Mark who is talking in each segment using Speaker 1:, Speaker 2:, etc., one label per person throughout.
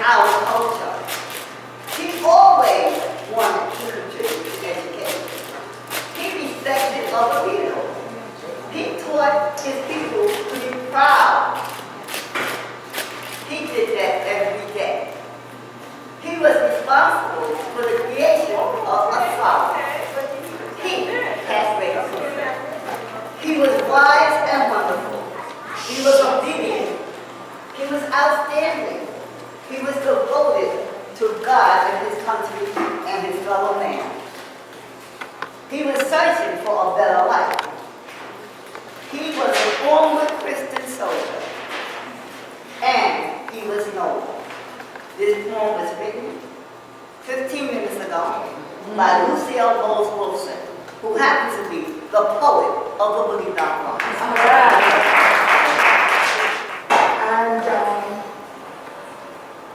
Speaker 1: our culture. He always wanted to contribute to education. He respected other people. He taught his people to be proud. He did that every day. He was responsible for the creation of Asalh. He had racism. He was wise and wonderful. He was obedient. He was outstanding. He was devoted to God and his country and his fellow man. He was searching for a better life. He was a former Christian soldier. And he was noble. This poem was written 15 minutes ago by Lucille Bowles Woodson, who happens to be the poet of the Boogie Down Bronx.
Speaker 2: And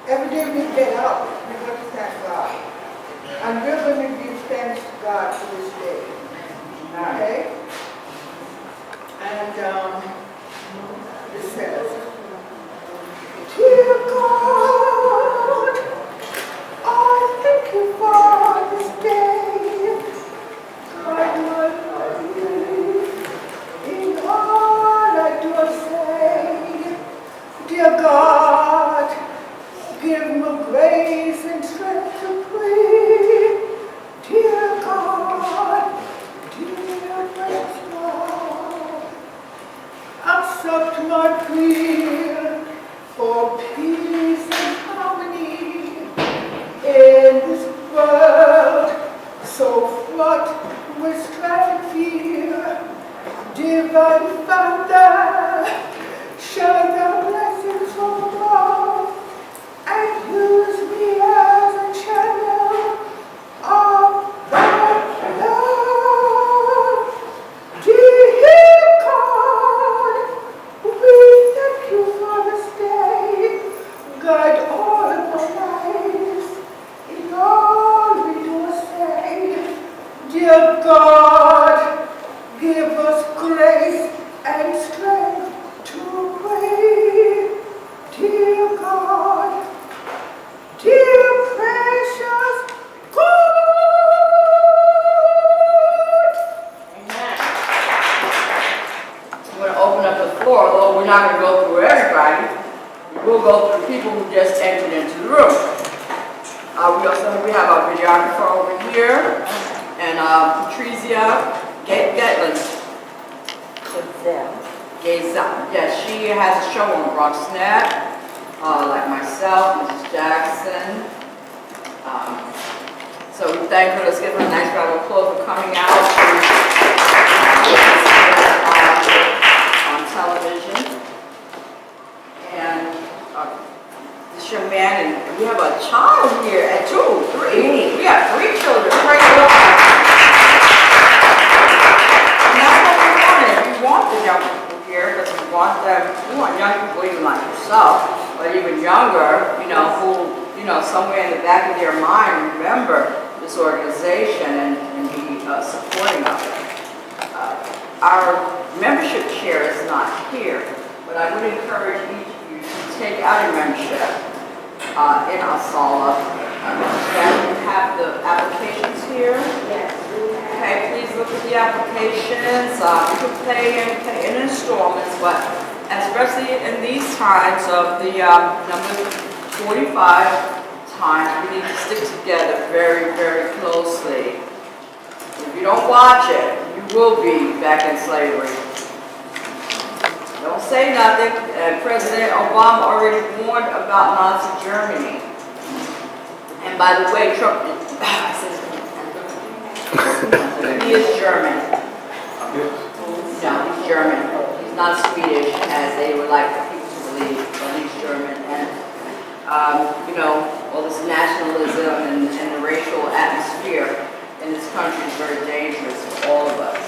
Speaker 2: every day we get up, we want to thank God. And we're going to give thanks to God for this day. Okay? And it says, Dear God, I thank you for this day. God, my life, in all I do say, dear God, give me grace and strength to pray. Dear God, dear precious God, accept my prayer for peace and harmony in this world so fraught with strife and fear. Divine Father, shine your blessings from above and use me as a channel of thy love. Dear God, we thank you for this day. Guide all of our lives in all we do or say. Dear God, give us grace and strength to pray. Dear God, dear precious God.
Speaker 3: Amen. I'm going to open up the floor, although we're not going to go through everybody. We'll go through people who just entered into the room. We have our videographer over here, and Patreesha Gazelle. Yes, she has a show on Bronx Net, like myself, Mrs. Jackson. So we thank her. Let's give her a nice round of applause for coming out on television. And this young man, and we have a child here at 2, 3. We have 3 children. Praise the Lord. And that's what we wanted. We want the young people here because we want young people even like yourself, but even younger, who, somewhere in the back of their mind remember this organization and be supporting of it. Our membership chair is not here, but I would encourage each of you to take out a membership in Asalh. You have the applications here?
Speaker 1: Yes.
Speaker 3: Okay, please look at the applications. You can pay in installments, but especially in these times of the number 45 times, we need to stick together very, very closely. If you don't watch it, you will be back in slavery. Don't say nothing. President Obama already warned about Nazi Germany. And by the way, Trump, he is German. No, he's German. He's not Swedish, as they would like people to believe, but he's German. And, all this nationalism and the racial atmosphere in this country is very dangerous for all of us.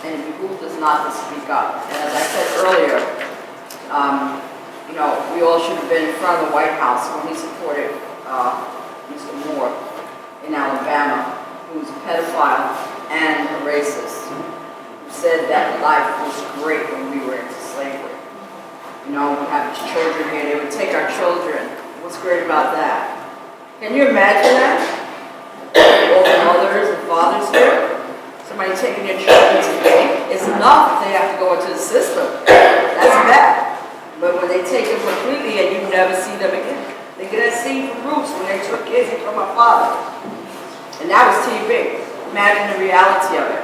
Speaker 3: And it behooves us not to speak up. And as I said earlier, we all should have been in front of the White House when he supported Mr. Moore in Alabama, who's a pedophile and a racist, who said that life was great when we were into slavery. We have children here. They would take our children What's great about that? Can you imagine that? All the mothers and fathers here? Somebody taking their children today, it's enough they have to go into the system. That's bad. But when they take them completely and you never see them again, they get that scene from Roots when they took kids from my father. And that was TV. Imagine the reality of it.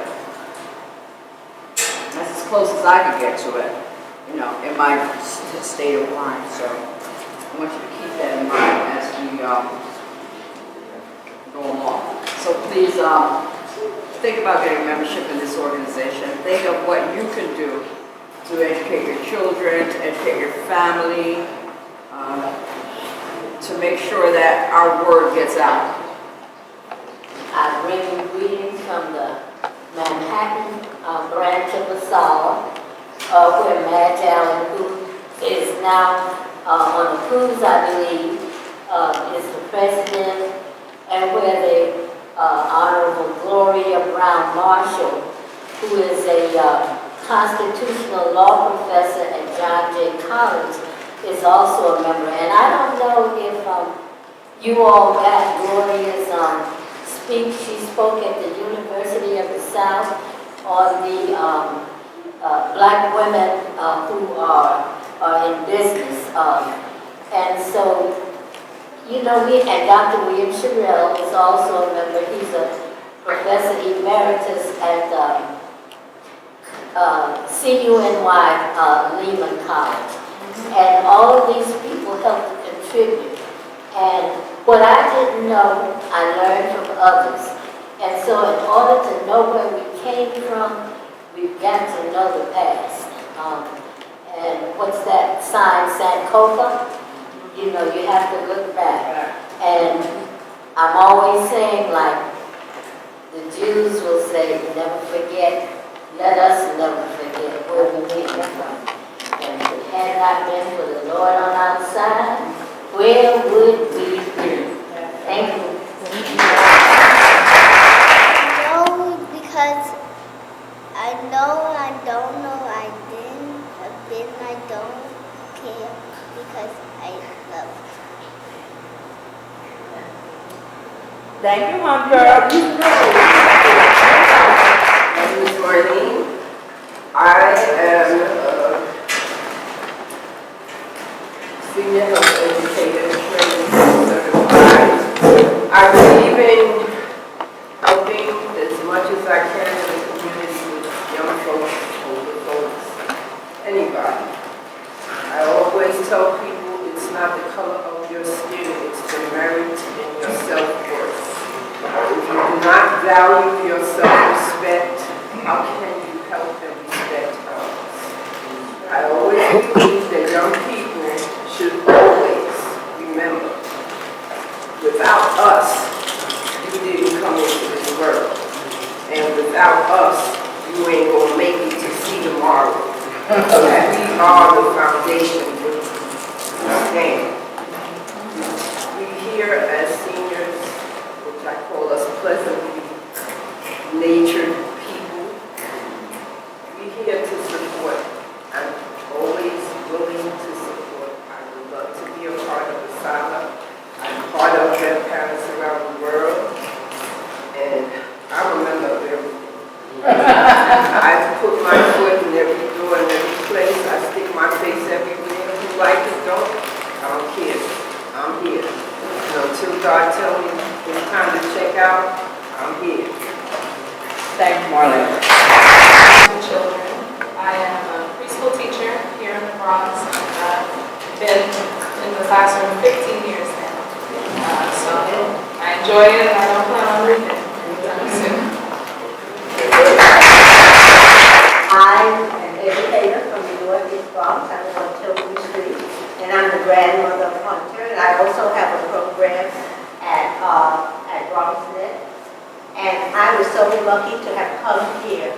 Speaker 3: That's as close as I could get to it, you know, in my state of mind. So I want you to keep that in mind as we go along. So please think about getting membership in this organization. Think of what you can do to educate your children, to educate your family, to make sure that our word gets out.
Speaker 4: I bring you greetings from the Manhattan branch of Asalh, where Madge Allen, who is now on a cruise, I believe, is the president, and where the Honorable Gloria Brown Marshall, who is a constitutional law professor at John Jay College, is also a member. And I don't know if you all got Gloria's speech. She spoke at the University of the South on the black women who are in business. And so, you know, and Dr. William Sherrill is also a member. He's a professor emeritus at CUNY Lehman College. And all of these people help to contribute. And what I didn't know, I learned from others. And so in order to know where we came from, we've got to know the past. And what's that sign, Sankofa? You know, you have to look back. And I'm always saying, like the Jews will say, never forget, let us never forget where we came from. And if it had not been for the Lord on our side, where would we be? Thank you.
Speaker 5: No, because I know, I don't know, I didn't, I've been, I don't care, because I love you.
Speaker 3: Thank you, my girl.
Speaker 6: Ms. Marlene, I am senior health educator, training certified. I believe in helping as much as I can in the community with young folks, older folks, anybody. I always tell people it's not the color of your skin, it's the merit in your self-worth. If you do not value your self-respect, how can you help and respect others? I always believe that young people should always remember, without us, you didn't come into this world. And without us, you ain't gonna make it to see tomorrow. We are the foundation we stand. We here as seniors, which I call us pleasantly natured people, we here to support. I'm always willing to support. I would love to be a part of Asalh. I'm part of their parents around the world, and I remember everything. I put my foot in every door and every place. I stick my face everywhere. If you like it, don't. I don't care. I'm here. So until God tells me it's time to check out, I'm here.
Speaker 3: Thank you, Marlene.
Speaker 7: Children. I am a preschool teacher here in the Bronx. I've been in the classroom 15 years now. So I enjoy it and I don't plan on leaving anytime soon.
Speaker 8: I'm an educator from the Northeast Bronx. I live on Tilbury Street, and I'm the grandmother of Hunter. And I also have a program at BronxNet. And I was so lucky to have come here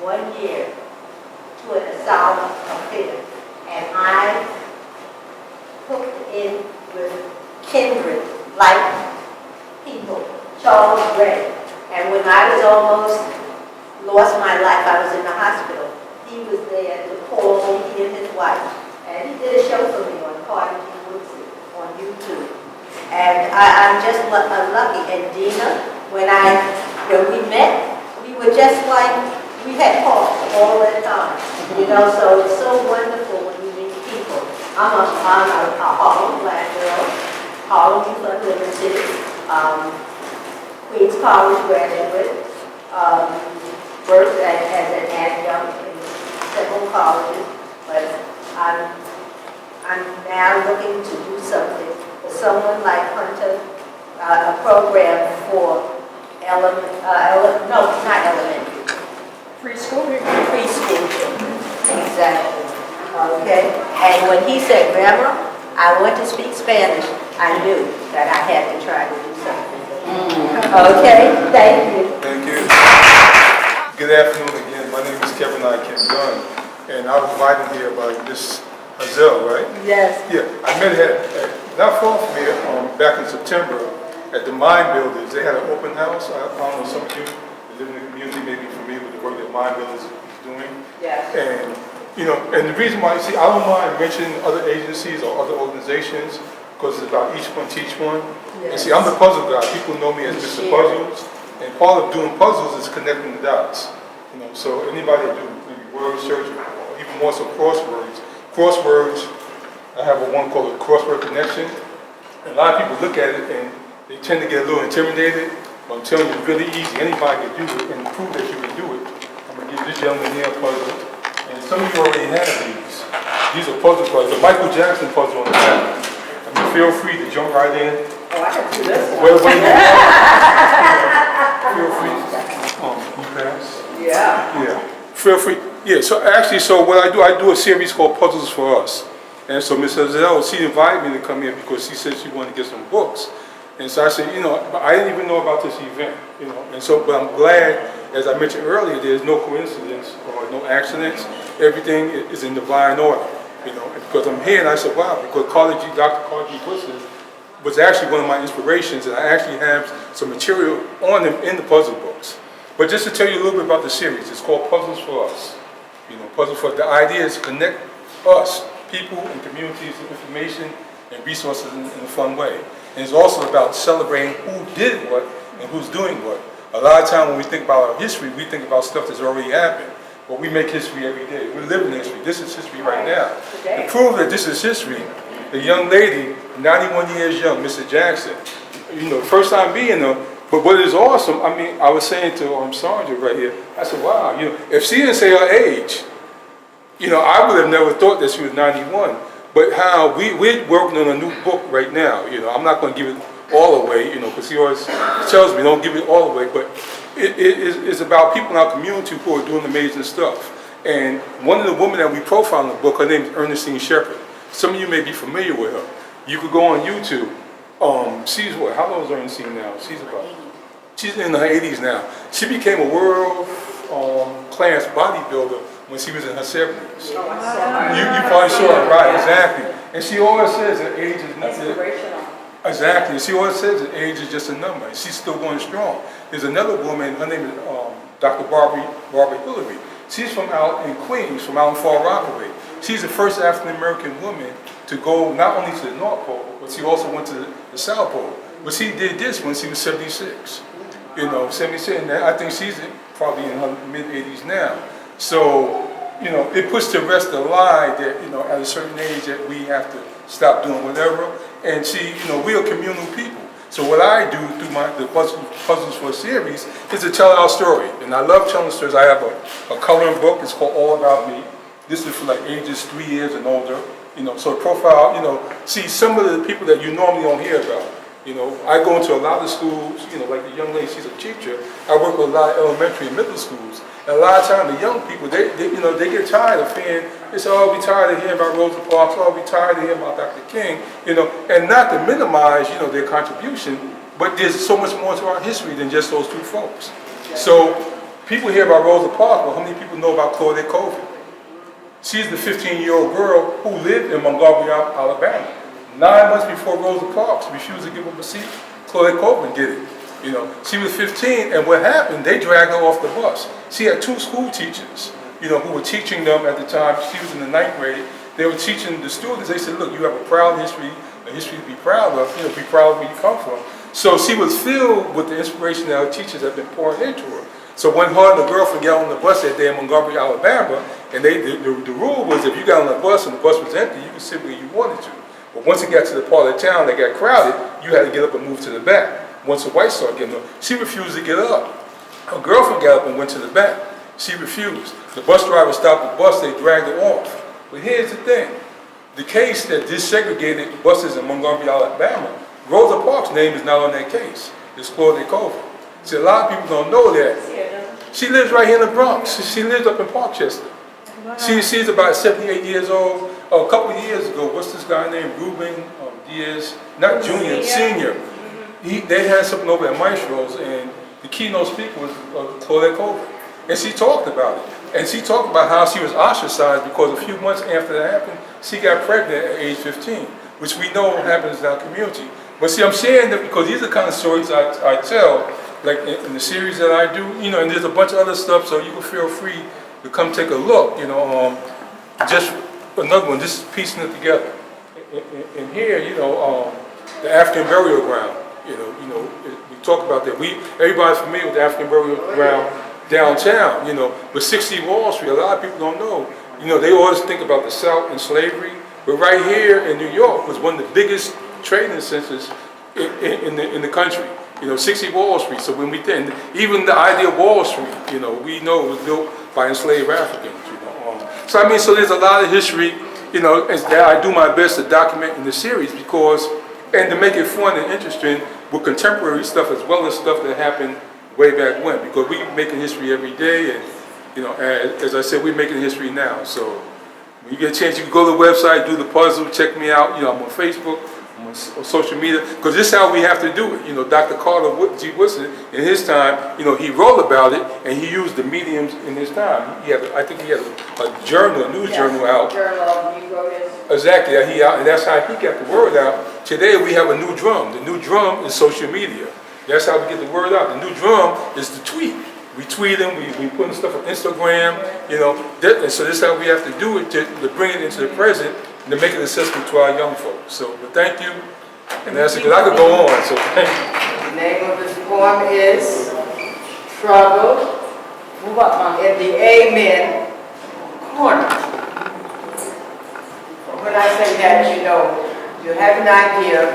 Speaker 8: 1 year to an Asalh affair. And I hooked in with kindred, like people, Charles Gray. And when I was almost lost my life, I was in the hospital. He was there to call me, he and his wife. And he did a show for me on Carter G. Woodson on YouTube. And I'm just lucky. And Dina, when we met, we were just like, we had talked all the time. So it's so wonderful when you meet people. I'm a Harlem black girl, Harlem Youth Unlimited, Queens College graduate, worked as an adjunct in several colleges, but I'm now looking to do something for someone like Hunter, a program for not elementary.
Speaker 3: Preschool?
Speaker 8: Preschool children. Exactly. Okay? And when he said, Grandma, I want to speak Spanish, I knew that I had to try to do something. Okay? Thank you.
Speaker 9: Thank you. Good afternoon again. My name is Kevin Kim Gunn, and I was invited here by Miss Asalh, right?
Speaker 8: Yes.
Speaker 9: Yeah, I met her not far from here back in September at the Mind Builders. They had an open house. I don't know, some of you that live in the community may be familiar with the work that Mind Builders is doing.
Speaker 8: Yes.
Speaker 9: And, and the reason why, I don't mind mentioning other agencies or other organizations because it's about each one teach one. Yes. And see, I'm the puzzle guy. People know me as Mr. Puzzles. And part of doing puzzles is connecting the dots. So anybody that do maybe word search or even more so crosswords. Crosswords, I have one called a crossword connection. And a lot of people look at it and they tend to get a little intimidated. But I'm telling you, it's really easy. Anybody can do it and prove that you can do it. I'm going to give this gentleman here a puzzle. And some of you already have these. These are puzzle puzzles. The Michael Jackson puzzle on the back. I mean, feel free to jump right in.
Speaker 8: Oh, I can do this one.
Speaker 9: Feel free. You pass?
Speaker 3: Yeah.
Speaker 9: Yeah. Feel free. Yeah, so actually, what I do a series called Puzzles for Us. And so Ms. Asalh, she invited me to come here because she said she wanted to get some books. And so I said, but I didn't even know about this event, And so, but I'm glad, as I mentioned earlier, there's no coincidence or no accidents. Everything is in divine order, Because I'm here and I said, wow, because Dr. Carl G. Woodson was actually one of my inspirations, and I actually have some material on him in the puzzle books. But just to tell you a little bit about the series, it's called Puzzles for Us. Puzzles for the idea is to connect us, people and communities, with information and resources in a fun way. And it's also about celebrating who did what and who's doing what. A lot of time when we think about our history, we think about stuff that's already happened. But we make history every day. We're living history. This is history right now. To prove that this is history, the young lady, 91 years young, Mr. Jackson, first time being there, but what is awesome, I was saying to Sandra right here, I said, wow, if she didn't say her age, I would have never thought that she was 91. But how we're working on a new book right now, I'm not going to give it all away, because he always tells me don't give it all away, but it's about people in our community who are doing amazing stuff. And one of the women that we profile in the book, her name is Ernestine Shepherd. Some of you may be familiar with her. You could go on YouTube. She's what? How old is Ernestine now? She's in her 80s now. She became a world class bodybuilder when she was in her 70s. You probably saw her, right? Exactly. And she always says that age is nothing. Exactly. She always says that age is just a number. She's still going strong. There's another woman. Her name is Dr. Barbara Hillary. She's from out in Queens, from out in Far Rockaway. She's the first African American woman to go not only to the North Pole, but she also went to the South Pole. But she did this when she was 76. 76, and I think she's probably in her mid-80s now. So, it puts to rest the lie that, at a certain age that we have to stop doing whatever. And see, we are communal people. So what I do through the Puzzles for a series is to tell our story. And I love telling stories. I have a coloring book. It's called All About Me. This is for like ages 3 years and older. So profile, see some of the people that you normally don't hear about. I go into a lot of schools, like the young lady, she's a teacher. I work with a lot of elementary and middle schools. And a lot of times the young people, they get tired of hearing, they say, oh, I'll be tired of hearing about Rosa Parks, oh, I'll be tired of hearing about Dr. King, and not to minimize, their contribution, but there's so much more to our history than just those two folks. So people hear about Rosa Parks, but how many people know about Claudette Colvin? She's the 15-year-old girl who lived in Montgomery, Alabama. 9 months before Rosa Parks refused to give up a seat, Claudette Colvin did it. She was 15, and what happened, they dragged her off the bus. She had 2 school teachers, who were teaching them at the time. She was in the 9th grade. They were teaching the students. They said, look, you have a proud history a history to be proud of, be proud of where you come from. So she was filled with the inspiration that her teachers have been pouring into her. So when her and the girlfriend got on the bus that day in Montgomery, Alabama, and the rule was if you got on the bus and the bus was empty, you could sit where you wanted to. But once it got to the part of town that got crowded, you had to get up and move to the back. Once the whites started getting up, she refused to get up. Her girlfriend got up and went to the back. She refused. The bus driver stopped the bus, they dragged her off. But here's the thing. The case that desegregated buses in Montgomery, Alabama, Rosa Parks' name is not on that case. It's Claudia Culver. See, a lot of people don't know that. She lives right here in the Bronx. She lives up in Parkchester. She's about 78 years old. A couple of years ago, what's this guy named Ruben Diaz? Not junior, senior. They had something over at Maestro's, and the keynote speaker was Claudia Culver. And she talked about it. And she talked about how she was ostracized because a few months after that happened, she got pregnant at age 15, which we know happens in our community. But see, I'm sharing that because these are the kind of stories I tell, like in the series that I do, and there's a bunch of other stuff, so you can feel free to come take a look, just another one, just piecing it together. And here, the African burial ground, we talk about that. Everybody's familiar with the African burial ground downtown, but 60 Wall Street, a lot of people don't know. They always think about the South and slavery, but right here in New York was one of the biggest trading centers in the country. 60 Wall Street. So when we think, even the idea of Wall Street, we know it was built by enslaved Africans. So I mean, so there's a lot of history, that I do my best to document in the series and to make it fun and interesting with contemporary stuff as well as stuff that happened way back when, because we're making history every day, and as I said, we're making history now. So when you get a chance, you can go to the website, do the puzzle, check me out. I'm on Facebook, I'm on social media, because this is how we have to do it. Dr. Carter G. Woodson, in his time, he wrote about it, and he used the mediums in his time. I think he had a journal, a news journal out.
Speaker 3: Journal of Negro.
Speaker 9: Exactly, and that's how he got the word out. Today we have a new drum. The new drum is social media. That's how we get the word out. The new drum is the tweet. We tweet them, we put stuff on Instagram, and so this is how we have to do it to bring it into the present and to make it accessible to our young folks. So, but thank you, and that's because I could go on, so thank you.
Speaker 6: The name of this poem is Trouble in the Amen Corner. When I say that, you have an idea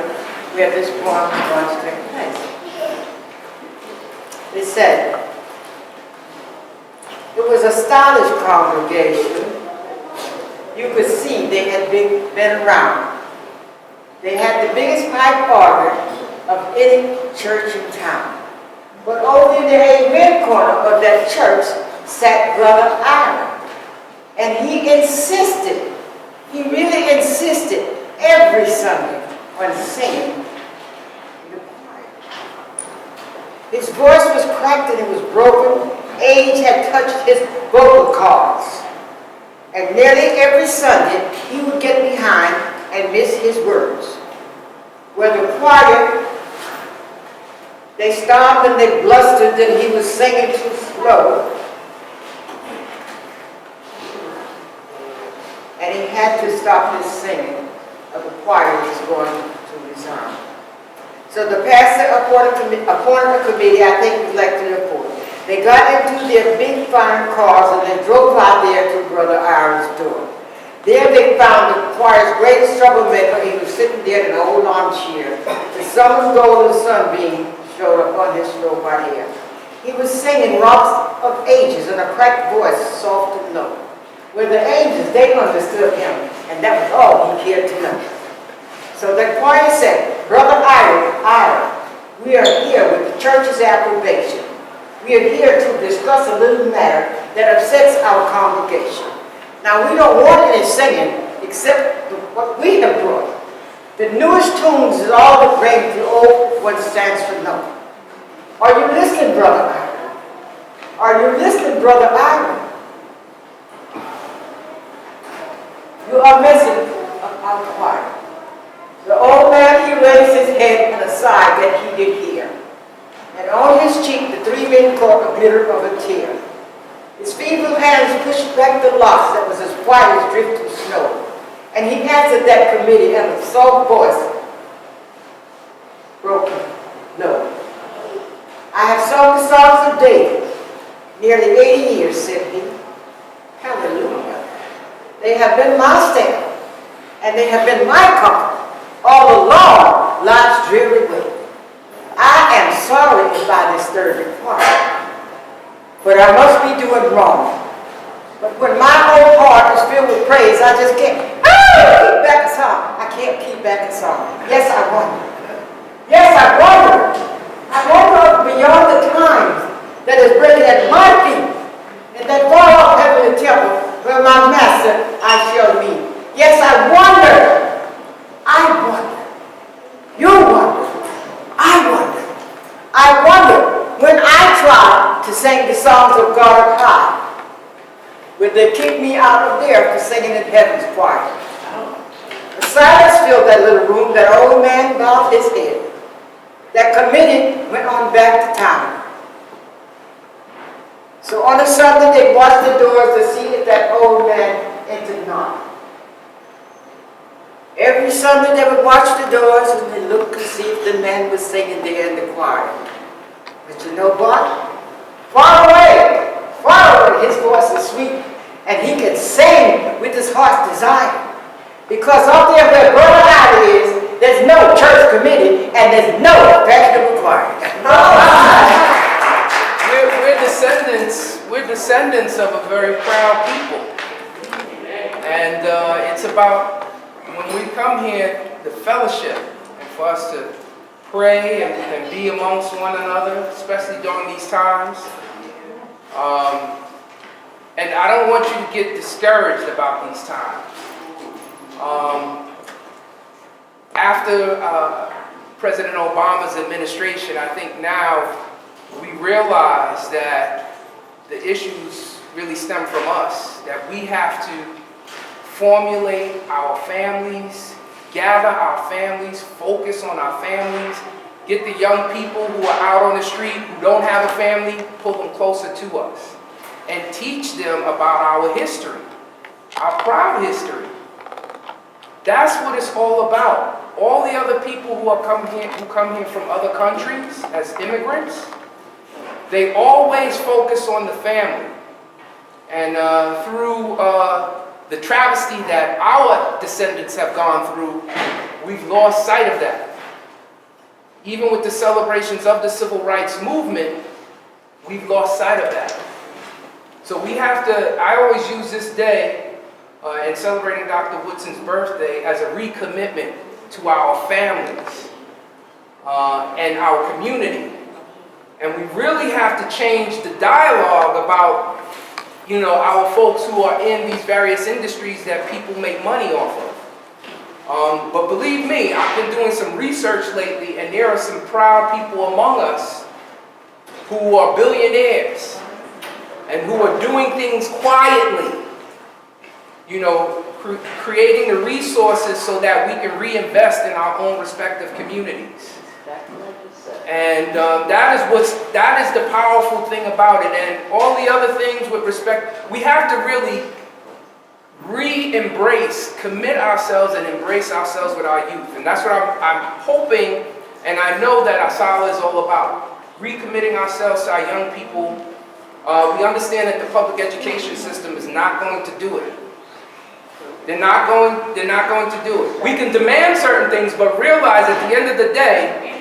Speaker 6: where this poem is going to take place. It said, it was a stylish congregation. You could see they had been around. They had the biggest pipe organ of any church in town. But over in the amen corner of that church sat Brother Ira. And he really insisted every Sunday on singing. His voice was cracked and it was broken. Age had touched his vocal cords. And nearly every Sunday, he would get behind and miss his words. Where the choir, they stopped and they blustered that he was singing too slow. And he had to stop his singing, or the choir was going to resign. So the pastor appointed a committee, I think elected a board. They got into their big fine cars and they drove out there to Brother Ira's door. There they found the choir's greatest troublemaker. He was sitting there in an old armchair. The summer's golden sunbeam showed upon his low white hair. He was singing Rocks of Ages in a cracked voice, soft and low. Where the angels, they understood him, and that was all he cared to know. So the choir said, Brother Ira, we are here with the church's approbation. We are here to discuss a little matter that upsets our congregation. Now, we don't want any singing except what we have brought. The newest tunes is all that brings the old one stands for nothing. Are you listening, Brother Ira? Are you listening, Brother Ira? You are missing our choir. The old man, he raised his head and a sigh that he did hear. And on his cheek, the three men caught a glitter of a tear. His feeble hands pushed back the locks that was as white as drifting snow. And he answered that committee in a soft voice
Speaker 10: broken. No. I have sung the songs of David, nearly 80 years, Sydney. Hallelujah. They have been my staff, and they have been my comfort all along life's dreary way. I am sorry if I disturbed your heart, but I must be doing wrong. But when my whole heart is filled with praise, I just can't keep back a song. I can't keep back a song. Yes, I wonder. Yes, I wonder. I wonder beyond the times that is breaking at my feet in that far off heavenly temple where my master I shall meet. Yes, I wonder. I wonder. You wonder. I wonder. I wonder when I try to sing the songs of God up high. Will they kick me out of there for singing in heaven's choir? The silence filled that little room. That old man bowed his head. That committee went on back to town. So on a Sunday they watched the doors to see if that old man entered not. Every Sunday they would watch the doors and they looked to see if the man was singing there in the choir. But you know what? Far away, his voice is sweet, and he can sing with his heart's desire. Because up there where Brother Ida is, there's no church committee, and there's no fashionable choir.
Speaker 6: We're descendants of a very proud people. And it's about, when we come here, the fellowship, and for us to pray and be amongst one another, especially during these times. And I don't want you to get discouraged about these times. After President Obama's administration, I think now we realize that the issues really stem from us, that we have to formulate our families, gather our families, focus on our families, get the young people who are out on the street who don't have a family, pull them closer to us, and teach them about our history, our proud history. That's what it's all about. All the other people who come here from other countries as immigrants, they always focus on the family. And through the travesty that our descendants have gone through, we've lost sight of that. Even with the celebrations of the civil rights movement, we've lost sight of that. So we have to, I always use this day in celebrating Dr. Woodson's birthday as a recommitment to our families and our community. And we really have to change the dialogue about, you know, our folks who are in these various industries that people make money off of. But believe me, I've been doing some research lately, and there are some proud people among us who are billionaires and who are doing things quietly, you know, creating the resources so that we can reinvest in our own respective communities. And that is the powerful thing about it. And all the other things with respect, we have to really re-embrace, commit ourselves and embrace ourselves with our youth. And that's what I'm hoping, and I know that Asalh is all about. Recommitting ourselves to our young people. We understand that the public education system is not going to do it. They're not going to do it. We can demand certain things, but realize at the end of the day,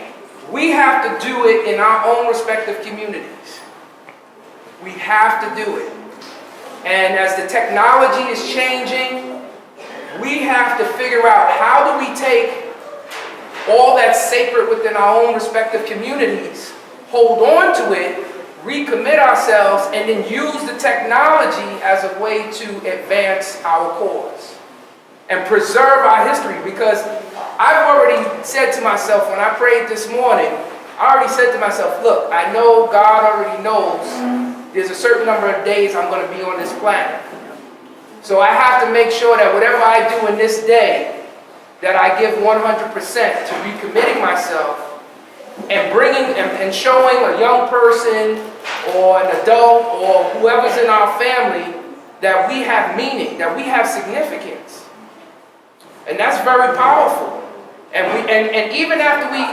Speaker 6: we have to do it in our own respective communities. We have to do it. And as the technology is changing, we have to figure out how do we take all that's sacred within our own respective communities, hold on to it, recommit ourselves, and then use the technology as a way to advance our cause and preserve our history. Because I've already said to myself when I prayed this morning, I already said to myself, look, I know God already knows there's a certain number of days I'm going to be on this planet. So I have to make sure that whatever I do in this day, that I give 100% to recommitting myself and bringing and showing a young person or an adult or whoever's in our family that we have meaning, that we have significance. And that's very powerful. And even after we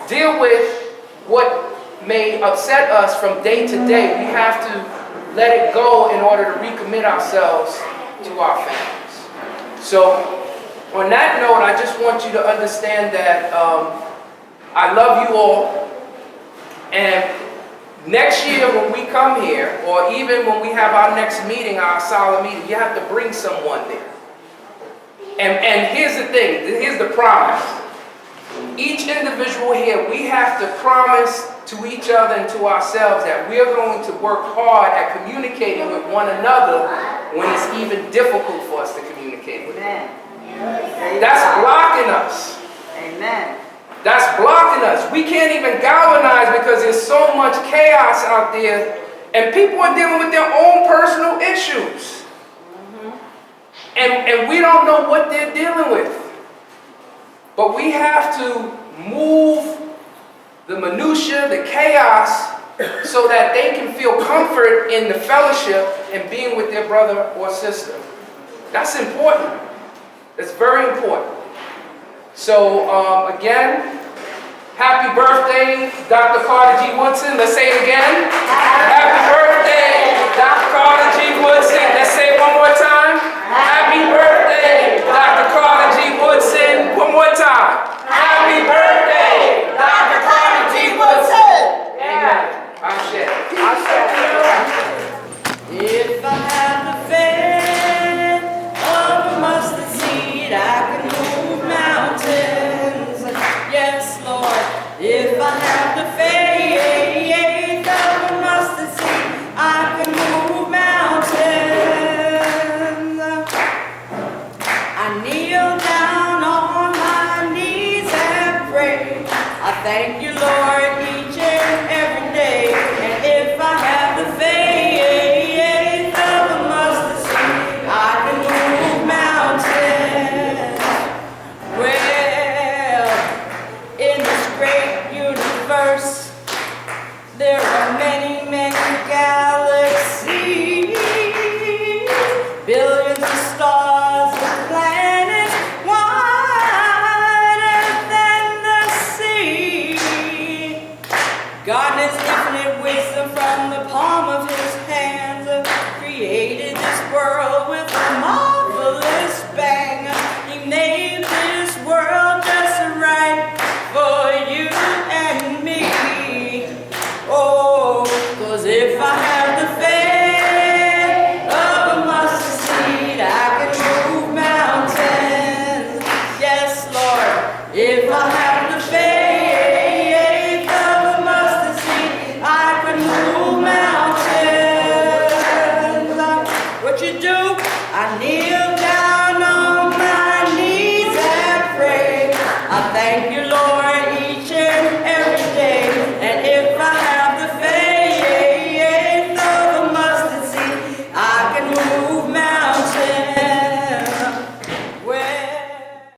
Speaker 6: deal with what may upset us from day to day. We have to let it go in order to recommit ourselves to our families. So, on that note, I just want you to understand that I love you all. And next year when we come here, or even when we have our next meeting, our Asalh meeting, you have to bring someone there. And here's the thing, here's the promise. Each individual here, we have to promise to each other and to ourselves that we are going to work hard at communicating with one another when it's even difficult for us to communicate with them. That's blocking us.
Speaker 3: Amen.
Speaker 6: That's blocking us. We can't even galvanize because there's so much chaos out there and people are dealing with their own personal issues. And we don't know what they're dealing with. But we have to move the minutia, the chaos, so that they can feel comfort in the fellowship and being with their brother or sister. That's important. That's very important. So again, happy birthday, Dr. Carter G. Woodson. Let's say it again. Happy birthday, Dr. Carter G. Woodson. Let's say it one more time. Happy birthday, Dr. Carter G. Woodson. One more time. Happy birthday, Dr. Carter G. Woodson. Amen. Ashe.
Speaker 3: If I had the faith of a mustard seed, I could move mountains. Yes, Lord. If I had the faith of a mustard seed, I could move mountains. I kneel down on my knees and pray. I thank you.